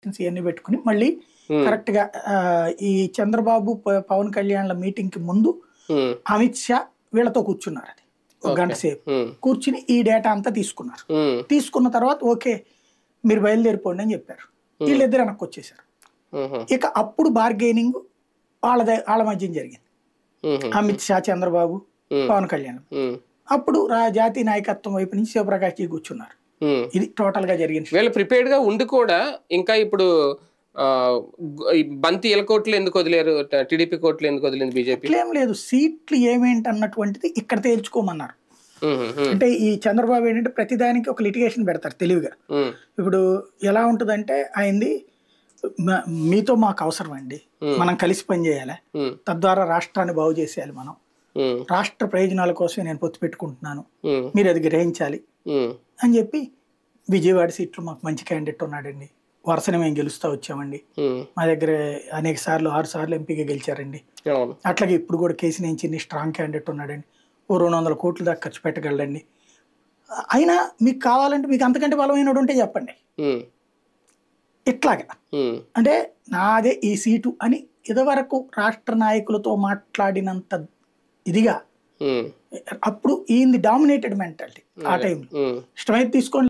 ఇవన్నీ పెట్టుకుని మళ్ళీ కరెక్ట్ గా ఈ చంద్రబాబు పవన్ కళ్యాణ్ల మీటింగ్ కి ముందు అమిత్ షా వీళ్ళతో కూర్చున్నారు. అది ఒక గంట సేపు కూర్చుని ఈ డేటా అంతా తీసుకున్నారు. తీసుకున్న తర్వాత ఓకే మీరు బయలుదేరిపోండి అని చెప్పారు. వీళ్ళిద్దరు వెనక్కి వచ్చేసారు. ఇక అప్పుడు బార్గెనింగ్ వాళ్ళ మధ్య జరిగింది. అమిత్ షా, చంద్రబాబు, పవన్ కళ్యాణ్. అప్పుడు జాతీయ నాయకత్వం వైపు నుంచి శివప్రకాష్ జీ కూర్చున్నారు. ఇది టోటల్ గా జరిగింది. వీళ్ళు ప్రిపేర్డ్ గా ఉండి కూడా ఇంకా ఇప్పుడు బంతి ఎలకోట్లు ఎందుకు వదిలేరు, టీడీపీ కోట్లు ఎందుకు వదిలింది బీజేపీ? ఏం లేదు, సీట్లు ఏమేంటి అన్నటువంటిది ఇక్కడ తేల్చుకోమన్నారు. అంటే ఈ చంద్రబాబు ఏంటంటే ప్రతిదానికి ఒక లిటిగేషన్ పెడతారు తెలివిగా. ఇప్పుడు ఎలా ఉంటుందంటే ఆయనది మీతో మాకు అవసరం అండి, మనం కలిసి పనిచేయాలి, తద్వారా రాష్ట్రాన్ని బాగు చేసేయాలి, మనం రాష్ట్ర ప్రయోజనాల కోసమే నేను పొత్తు పెట్టుకుంటున్నాను, మీరు అది గ్రహించాలి అని చెప్పి విజయవాడ సీట్లు మాకు మంచి క్యాండిడేట్ ఉన్నాడండి, వరుసనే మేము గెలుస్తూ వచ్చామండి, మా దగ్గర అనేక సార్లు 6 సార్లు ఎంపీగా గెలిచారండి, అట్లాగే ఇప్పుడు కూడా కేసీనేని చిన్ని స్ట్రాంగ్ క్యాండిడేట్ ఉన్నాడండి, ఓ 200 కోట్ల దాకా ఖర్చు పెట్టగలండి, అయినా మీకు కావాలంటే మీకు అంతకంటే బలమైన ఉంటే చెప్పండి, ఇట్లాగా అంటే నాదే ఈ సీటు అని ఇదివరకు రాష్ట్ర నాయకులతో మాట్లాడినంత ఇదిగా అప్పుడు ఈయన డామినేటెడ్ మెంటాలిటీ ఆ టైంలో ఇష్టమైతే తీసుకోండి